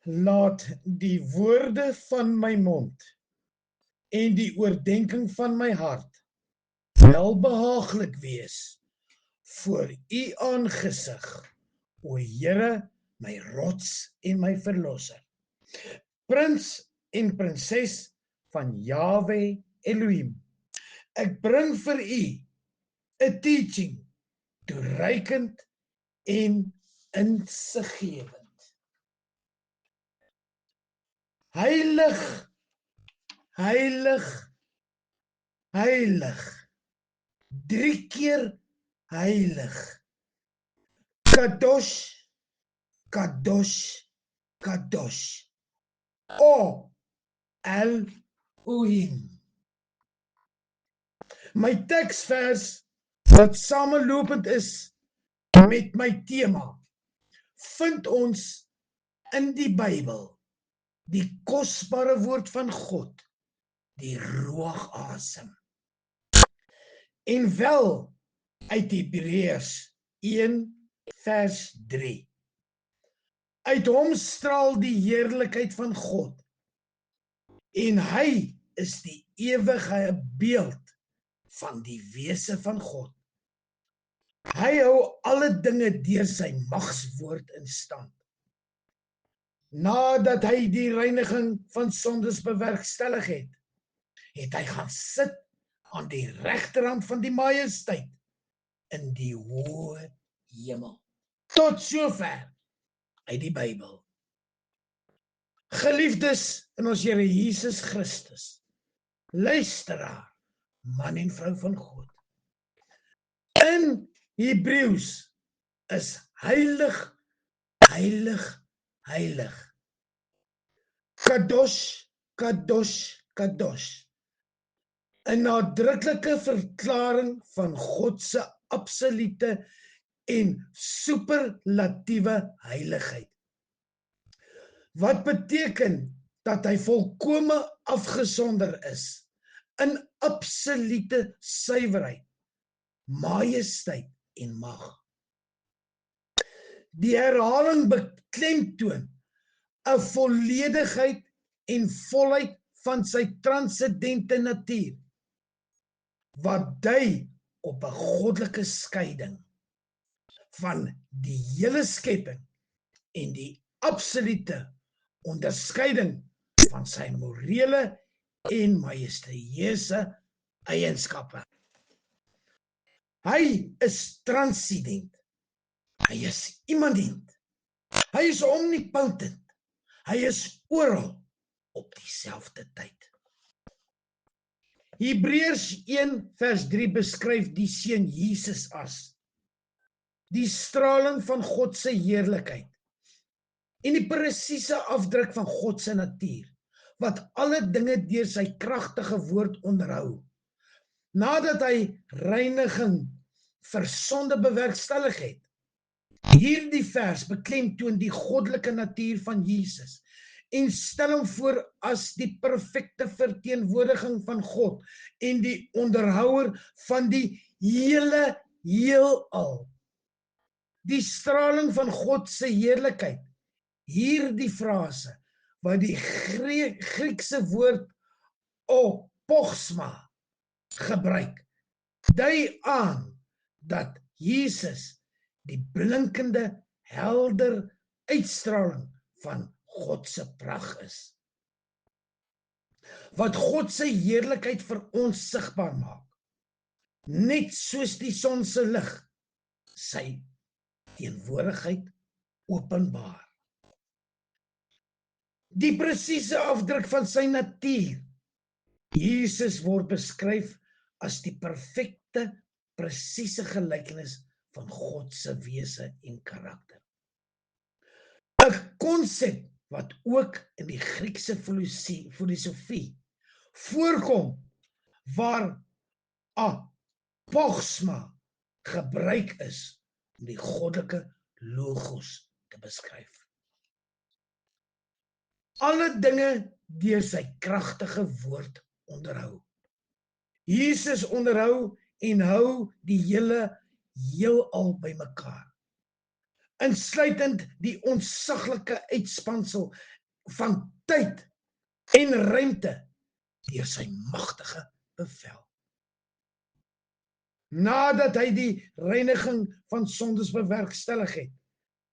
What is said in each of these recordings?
Laat die woorde van my mond en die oordeenking van my hart welbehaaglik wees voor u aangesig, o Here, my rots en my verlosser. Prins en prinses van Jahwe Elohim, ek bring vir u 'n teaching, toereikend en insiggewend. Heilig, heilig, heilig, 3 keer heilig. Kadosh, kadosh, kadosh. O Elohim. My teksvers wat samelopend is met my tema, vind ons in die Bybel, die kosbare woord van God, die ruach asem. En wel uit Hebreërs 1 vers 3. Uit hom straal die heerlikheid van God, en hy is die ewige beeld van die wese van God. Hy hou alle dinge deur sy magswoord in stand. Nadat hy die reiniging van sondes bewerkstellig het, het hy gaan sit aan die regterhand van die majesteit in die hoë hemel. Tot sover uit die Bybel. Geliefdes in ons Here Jesus Christus, luisteraar, man en vrou van God. In Hebreëus is heilig, heilig, heilig. Kadosh, kadosh, kadosh. 'n nadruklike verklaring van God se absolute en superlatiewe heiligheid. Wat beteken dat hy volkome afgesonder is in absolute suiwerheid, majesteit en mag. Die herhaling beklemtoon 'n volledigheid en volheid van sy transcendente natuur, wat dui op 'n goddelike skeiding van die hele skepping en die absolute onderskeiding van sy morele en majestueuse eienskappe. Hy is transcendent. Hy is immanent. Hy is omnipotent. Hy is oral op dieselfde tyd. Hebreërs 1 vers 3 beskryf die seun Jesus as die straling van God se heerlikheid en die presiese afdruk van God se natuur, wat alle dinge deur sy kragtige woord onderhou. Nadat hy reiniging vir sonde bewerkstellig het, hierdie vers beklemtoon die goddelike natuur van Jesus en stel hom voor as die perfekte verteenwoordiging van God en die onderhouer van die hele heelal. Die straling van God se heerlikheid, hierdie frase wat die Griekse woord opogsma gebruik, dui aan dat Jesus die blinkende, helder uitstraling van God se pragt is, wat God se heerlikheid vir ons sigbaar maak, net soos die son se lig sy teenwoordigheid openbaar. Die presiese afdruk van sy natuur. Jesus word beskryf as die perfekte, presiese gelykenis van God se wese en karakter. 'n konsep wat ook in die Griekse filosofie voorkom, waar apogsma gebruik is om die goddelike logos te beskryf. Alle dinge deur sy kragtige woord onderhou. Jesus onderhou en hou die hele heelal bymekaar insluitend die onsaglike uitspansel van tyd en ruimte deur sy magtige bevel. Nadat hy die reiniging van sondes bewerkstellig het,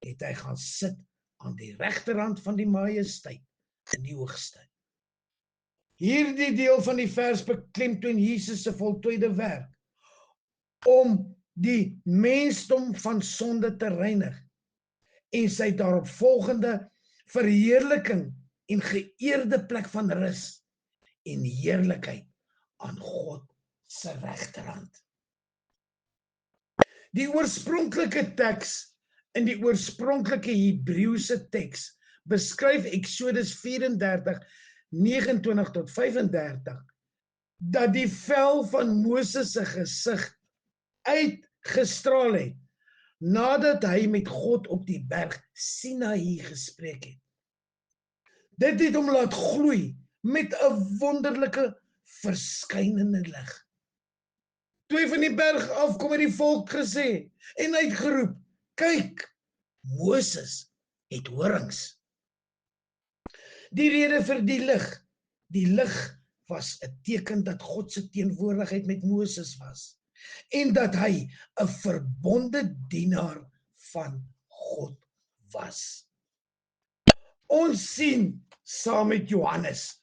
het hy gaan sit aan die regterhand van die majesteit in die hoogste. Hierdie deel van die vers beklemtoon Jesus se voltooide werk om die mensdom van sonde te reinig en sy daaropvolgende verheerliking en geëerde plek van rus en heerlikheid aan God se regterhand. Die oorspronklike teks in die oorspronklike Hebreëse teks beskryf Eksodus 34, 29 tot 35, dat die vel van Moses se gesig uitgestraal het, nadat hy met God op die berg Sinaï gespreek het. Dit het hom laat gloei met 'n wonderlike verskynende lig. Toe hy van die berg afkom het die volk gesê en uitgeroep, kyk, Moses het horings. Die rede vir die lig was 'n teken dat God se teenwoordigheid met Moses was en dat hy 'n verbonde dienaar van God was. Ons sien saam met Johannes,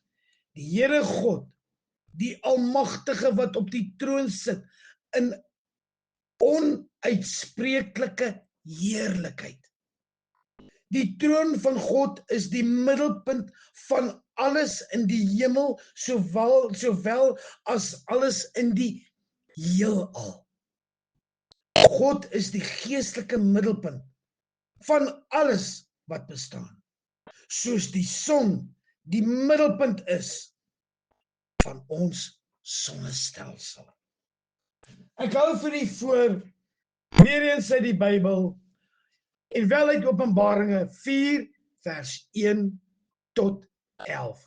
die Here God, die Almagtige wat op die troon sit in onuitspreeklike heerlikheid. Die troon van God is die middelpunt van alles in die hemel, sowel as alles in die heelal. God is die geestelike middelpunt van alles wat bestaan, soos die son die middelpunt is van ons sonnestelsel. Ek hou vir u voor, weer eens uit die Bybel, en wel uit Openbaringe 4, vers 1 tot 11.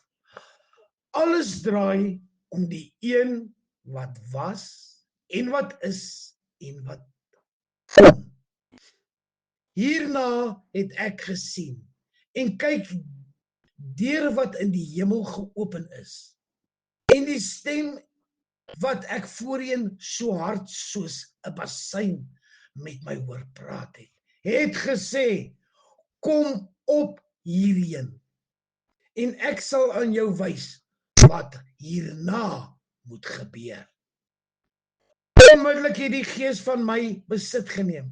Alles draai om die een wat was, en wat is, en wat kom. Hierna het ek gesien, en kyk, deur wat in die hemel geopen is, en die stem wat ek voorheen so hard soos 'n bassein met my hoor praat het gesê, kom op hierheen, en ek sal aan jou wys wat hierna moet gebeur. Onmiddellik het die gees van my besit geneem,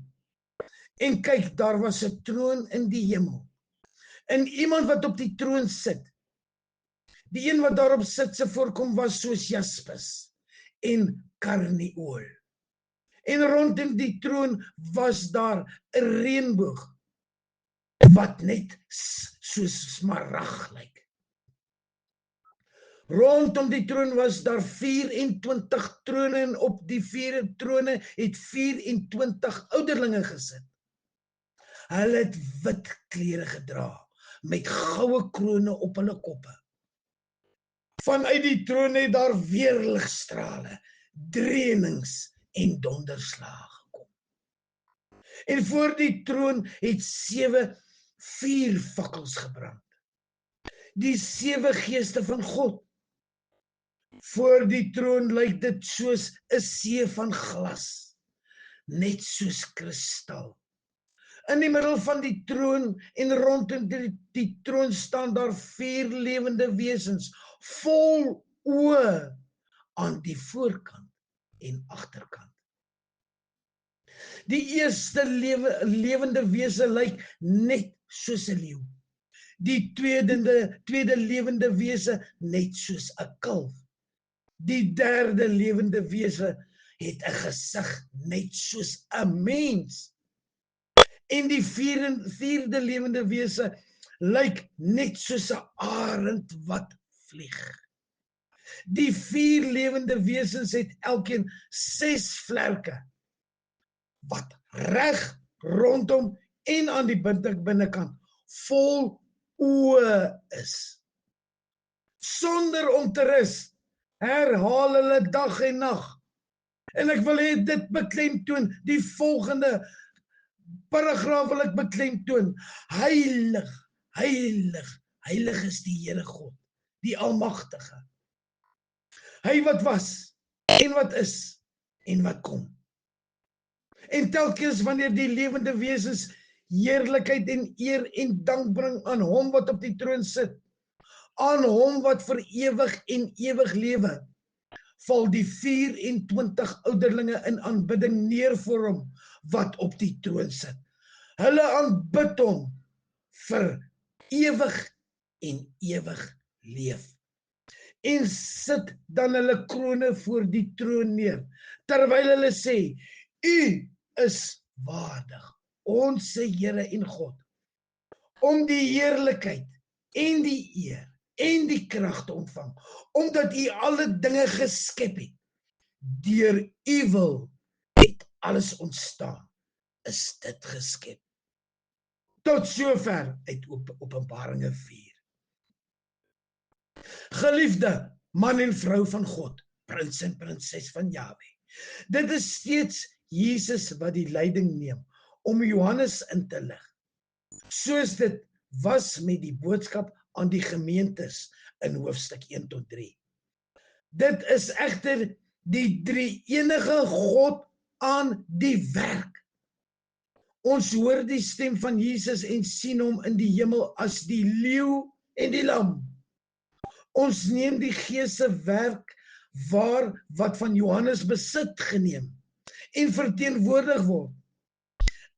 en kyk, daar was 'n troon in die hemel, en iemand wat op die troon sit. Die een wat daarop sit se voorkom was soos jaspis en karnieool. En rondom die troon was daar 'n reënboog wat net soos smarag lyk. Rondom die troon was daar 24 trone en op die 4 trone het 24 ouderlinge gesit. Hulle het wit klere gedra met goue krone op hulle koppe. Vanuit die troon het daar weerligstrale, dreunings en donderslae gekom. En voor die troon het 7 vuurvakkels gebrand. Die 7 geeste van God. Voor die troon lyk dit soos 'n see van glas, net soos kristal. In die middel van die troon en rondom die troon staan daar 4 lewende wesens, vol oë aan die voorkant en agterkant. Die eerste lewende wese lyk net soos 'n leeu. Die tweede lewende wese net soos 'n kalf. Die derde lewende wese het 'n gesig net soos 'n mens. En die vierde lewende wese lyk net soos 'n arend wat vlieg. Die 4 lewende wesens het elkeen 6 vlerke, wat reg rondom en aan die binnekant vol oë is. Sonder om te rus, herhaal hulle dag en nag. En ek wil hê dit beklemtoon die volgende paragraaf wil ek beklemtoon. Heilig, heilig, heilig is die Here God, die Almagtige. Hy wat was, en wat is, en wat kom. En telkens wanneer die lewende wesens heerlikheid en eer en dank bring aan hom wat op die troon sit, aan hom wat vir ewig en ewig lewe, val die 24 ouderlinge in aanbidding neer voor hom wat op die troon sit. Hulle aanbid hom vir ewig en ewig leef. En sit dan hulle krone voor die troon neer, terwyl hulle sê, U is waardig, ons Here en God, om die heerlikheid en die eer en die krag te ontvang, omdat U alle dinge geskep het. Deur U wil het alles ontstaan, is dit geskep. Tot sover uit Openbaringe 4. Geliefde man en vrou van God, prins en prinses van Jahwe, dit is steeds Jesus wat die leiding neem om Johannes in te lig, soos dit was met die boodskap aan die gemeentes in hoofstuk 1 tot 3. Dit is egter die drie-enige God aan die werk. Ons hoor die stem van Jesus en sien hom in die hemel as die leeu en die lam. Ons neem die Gees se werk waar wat van Johannes besit geneem en verteenwoordig word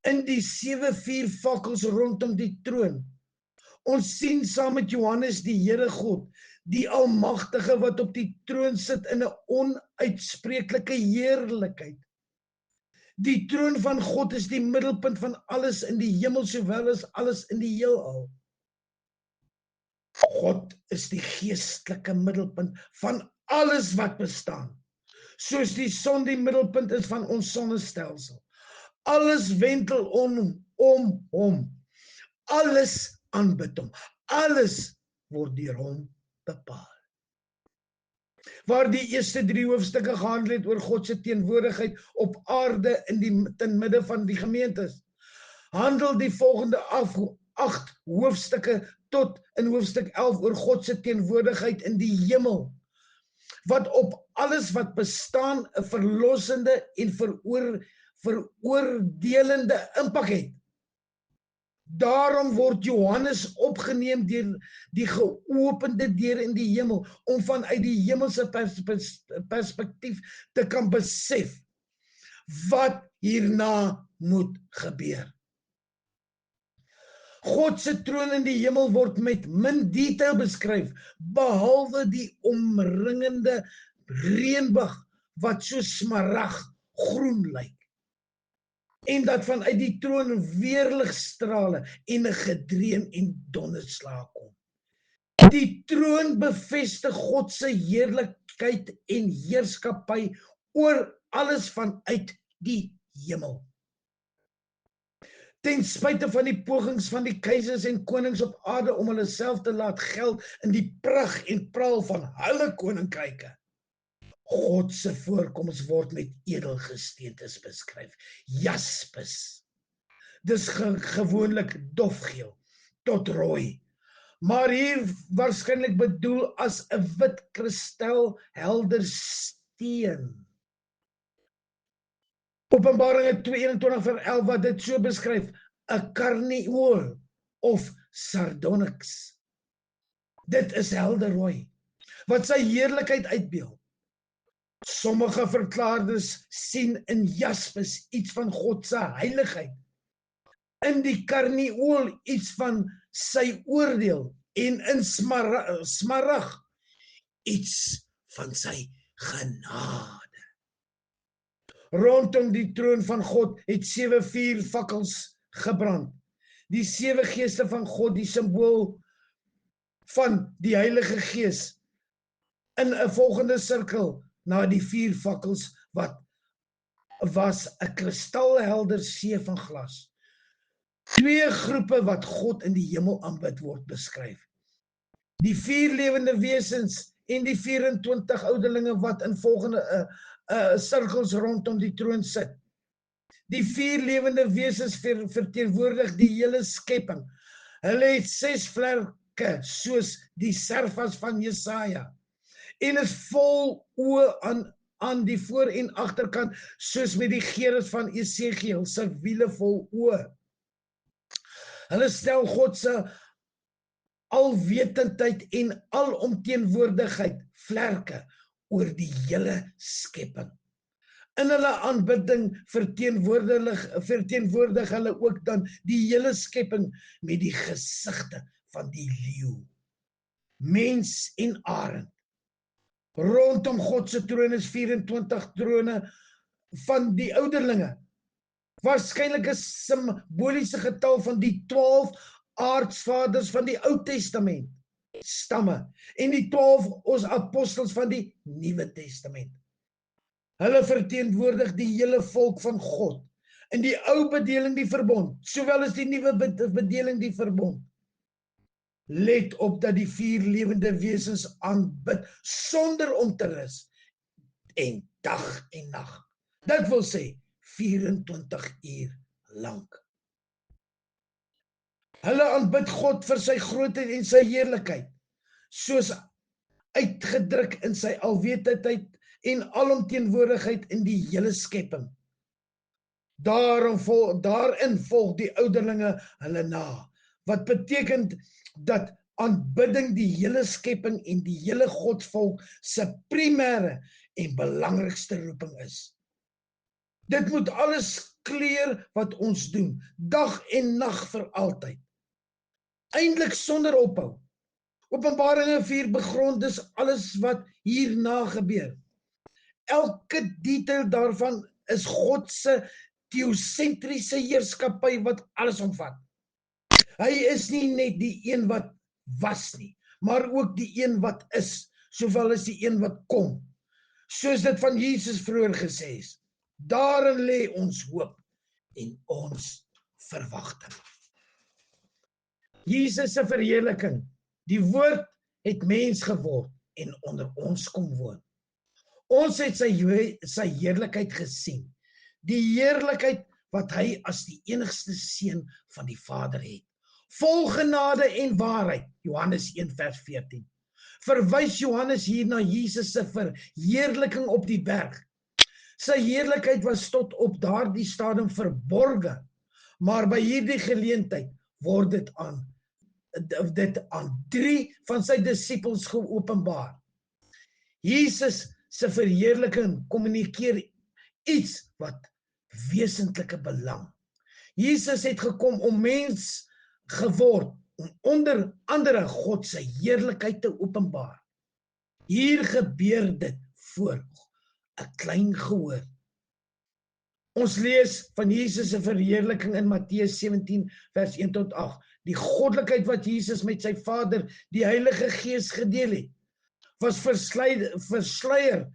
in die 7 vuurvakkels rondom die troon. Ons sien saam met Johannes die Here God, die Almagtige wat op die troon sit in 'n onuitspreeklike heerlikheid. Die troon van God is die middelpunt van alles in die hemel sowel as alles in die heelal. God is die geestelike middelpunt van alles wat bestaan, soos die son die middelpunt is van ons sonnestelsel. Alles wentel om hom, alles aanbid hom, alles word deur hom bepaal. Waar die eerste 3 hoofstukke gehandel het oor God se teenwoordigheid op aarde ten midde van die gemeentes, handel die volgende 8 hoofstukke tot in hoofstuk 11 oor God se teenwoordigheid in die hemel, wat op alles wat bestaan 'n verlossende en veroordelende impak het. Daarom word Johannes opgeneem deur die geopende deur in die hemel, om vanuit die hemelse perspektief te kan besef wat hierna moet gebeur. God se troon in die hemel word met min detail beskryf, behalwe die omringende reënboog wat so smaraggroen lyk, en dat vanuit die troon weerligstrale en 'n gedreun en donderslag kom. Die troon bevestig God se heerlikheid en heerskappy oor alles vanuit die hemel. Ten spyte van die pogings van die keisers en konings op aarde om hulle self te laat geld in die pragt en praal van hulle koninkryke, God se voorkoms word met edelgesteentes beskryf, jaspis. Dis gewoonlik dofgeel tot rooi, maar hier waarskynlik bedoel as 'n wit kristal helder steen. Openbaringe 2:21-11 wat dit so beskryf, 'n karnieool of sardonyx. Dit is helder rooi, wat sy heerlikheid uitbeeld. Sommige verklaarders sien in jaspis iets van God se heiligheid, in die karnieool iets van sy oordeel en in smarag iets van sy genade. Rondom die troon van God het 7 vuurvakkels gebrand. Die 7 geeste van God, die simbool van die Heilige Gees, in 'n volgende sirkel na die 4 vakkels wat was 'n kristalhelder see van glas. 2 groepe wat God in die hemel aanbid word beskryf. Die 4 lewende wesens en die 24 ouderlinge wat in volgende sirkels rondom die troon sit. Die 4 lewende wesens verteenwoordig die hele skepping. Hulle het 6 vlerke soos die servas van Jesaja en is vol oë aan die voor- en agterkant soos met die gerus van Esegiel se wiele vol oë. Hulle stel God se alwetendheid en alomteenwoordigheid vlerke oor die hele skepping. In hulle aanbidding verteenwoordig hulle ook dan die hele skepping met die gesigte van die leeu, mens en arend. Rondom God se troon is 24 trone van die ouderlinge. Waarskynlik 'n simboliese getal van die 12 aartsvaders van die Ou Testament, stamme, en die 12 ons apostels van die Nuwe Testament. Hulle verteenwoordig die hele volk van God, in die ou bedeling die verbond, sowel as die nuwe bedeling die verbond. Let op dat die 4 lewende wesens aanbid sonder om te rus, en dag en nag. Dit wil sê 24 uur lank. Hulle aanbid God vir sy grootheid en sy heerlikheid, soos uitgedruk in sy alwetendheid en alomteenwoordigheid in die hele skepping. Daarin volg die ouderlinge hulle na, wat beteken dat aanbidding die hele skepping en die hele Godsvolk se primêre en belangrikste roeping is. Dit moet alles kleur wat ons doen, dag en nag vir altyd. Eintlik sonder ophou. Openbaringe 4 begrond dus alles wat hierna gebeur. Elke detail daarvan is God se teosentriese heerskappy wat alles omvat. Hy is nie net die een wat was nie, maar ook die een wat is, sowel as die een wat kom. Soos dit van Jesus vroeër gesê is. Daarin lê ons hoop en ons verwagting. Jesus se verheerliking. Die woord het mens geword en onder ons kom woon. Ons het sy heerlikheid gesien. Die heerlikheid wat hy as die enigste seun van die Vader het. Vol genade en waarheid, Johannes 1 vers 14. Verwys Johannes hier na Jesus se verheerliking op die berg. Sy heerlikheid was tot op daardie stadium verborge, maar by hierdie geleentheid word dit aan 3 van sy disippels geopenbaar. Jesus se verheerliking kommunikeer iets wat wesentlike belang. Jesus het gekom om mens geword, om onder andere God se heerlikheid te openbaar. Hier gebeur dit voor 'n klein gehoor. Ons lees van Jesus se verheerliking in Matteus 17 vers 1 tot 8. Die goddelikheid wat Jesus met sy Vader, die Heilige Gees, gedeel het, was versluier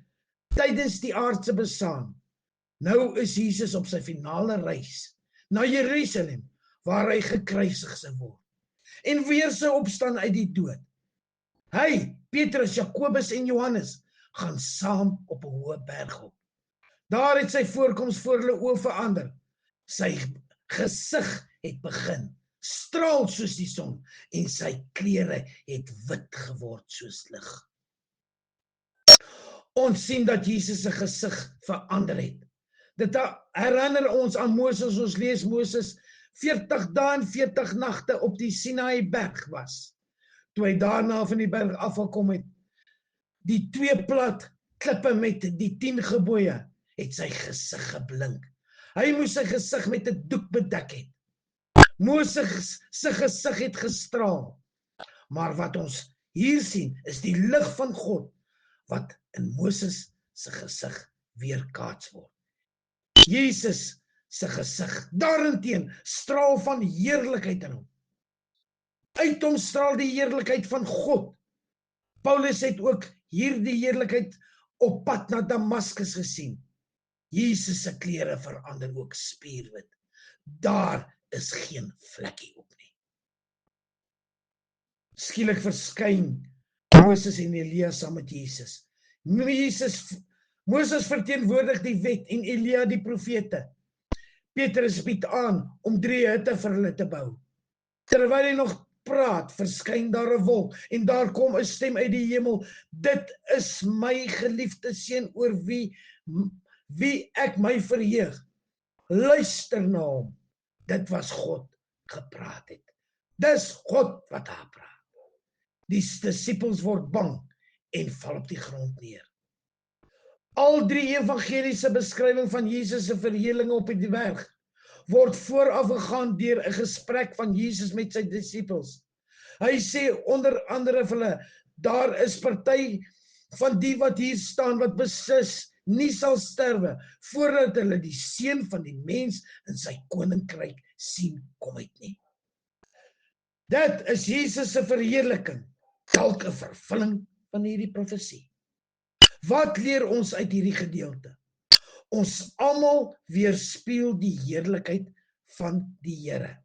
tydens die aardse bestaan. Nou is Jesus op sy finale reis na Jerusalem, waar hy gekruisig sou word en weer sou opstaan uit die dood. Hy, Petrus, Jakobus en Johannes gaan saam op 'n hoë berg op. Daar het sy voorkoms voor hulle oë verander. Sy gesig het begin straal soos die son en sy klere het wit geword soos lig. Ons sien dat Jesus se gesig verander het. Dit herinner ons aan Moses. Ons lees Moses 40 dae en 40 nagte op die Sinaï berg was. Toe hy daarna van die berg afgekom het, die 2 plat klippe met die 10 gebooie, het sy gesig geblink. Hy moes sy gesig met 'n doek bedek het. Moses se gesig het gestraal. Maar wat ons hier sien, is die lig van God, wat in Moses se gesig weerkaats word. Jesus se gesig daarenteen straal van heerlikheid in hom. Uit hom straal die heerlikheid van God. Paulus het ook hierdie heerlikheid op pad na Damaskus gesien. Jesus se klere verander ook spierwit. Daar is geen vlekkie op nie. Skielik verskyn Moses en Elia saam met Jesus. Moses verteenwoordig die wet en Elia die profete. Petrus bied aan om 3 hutte vir hulle te bou. Terwyl hy nog praat, verskyn daar 'n wolk en daar kom 'n stem uit die hemel: "Dit is my geliefde seun oor wie ek my verheug. Luister na hom." Dit was God gepraat het. Dis God wat daar praat. Die disippels word bang en val op die grond neer. Al 3 evangeliese beskrywing van Jesus se verheerliking op die berg word voorafgegaan deur 'n gesprek van Jesus met sy disippels. Hy sê onder andere vir hulle: "Daar is party van die wat hier staan wat beslis nie sal sterwe voordat hulle die seun van die mens in sy koninkryk sien kom uit nie." Dit is Jesus se verheerliking, dalk 'n vervulling van hierdie profesie. Wat leer ons uit hierdie gedeelte? Ons almal weerspieël die heerlikheid van die Here.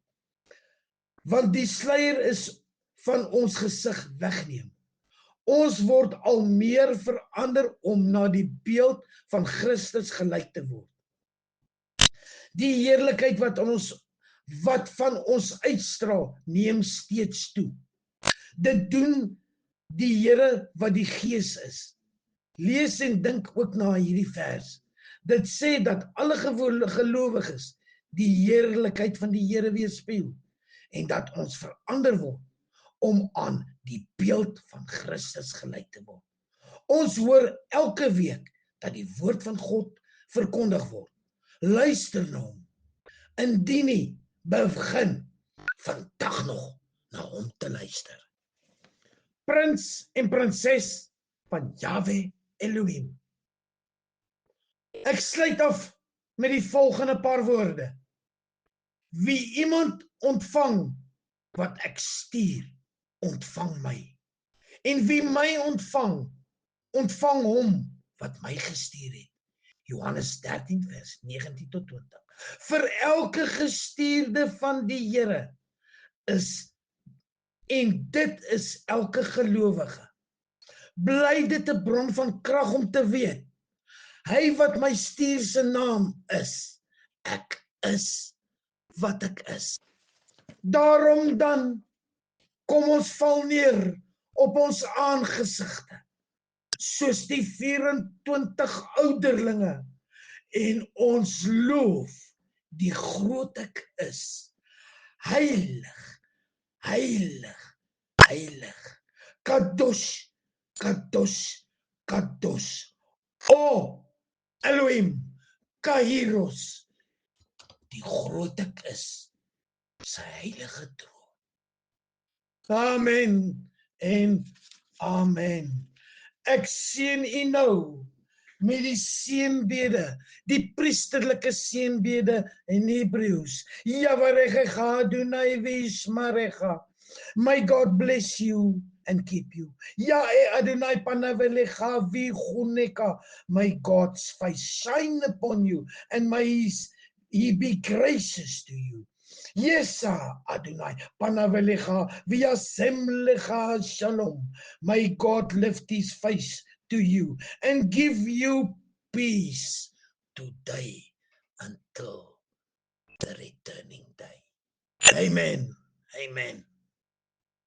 Want die sluier is van ons gesig wegneem. Ons word al meer verander om na die beeld van Christus gelyk te word. Die heerlikheid wat van ons uitstraal, neem steeds toe. Dit doen die Here wat die Gees is. Lees en dink ook na hierdie vers. Dit sê dat alle gelowiges die heerlikheid van die Here weerspieël en dat ons verander word om aan die beeld van Christus gelyk te word. Ons hoor elke week dat die woord van God verkondig word. Luister na hom. Indien nie, begin vandag nog na hom te luister. Prins en prinses van Jahwe Elohim. Ek sluit af met die volgende paar woorde. Wie iemand ontvang wat ek stuur, ontvang my. En wie my ontvang, ontvang hom wat my gestuur het. Johannes 13 vers 19 tot 20. Vir elke gestuurde van die Here is, en dit is elke gelowige, bly dit 'n bron van krag om te weet, hy wat my stuur se naam is, ek is wat ek is. Daarom dan, kom ons val neer op ons aangesigte, soos die 24 ouderlinge, en ons loof die groot ek is. Heilig, heilig, heilig, kadosh, kadosh, kadosh, o Elohim, Kairos, die groot ek is, sy heilige troon. Amen en amen. Ek seën u nou met die seënbede, die priesterlike seënbede in Hebreëus. Yavarecha Adonai v'yishmerecha. May God bless you and keep you. Adonai panavelecha v'chuneka. May God's face shine upon you and may he be gracious to you. Yesa Adonai panavelecha v'yasemlecha shalom. May God lift his face to you and give you peace today until the returning day. Amen. Amen.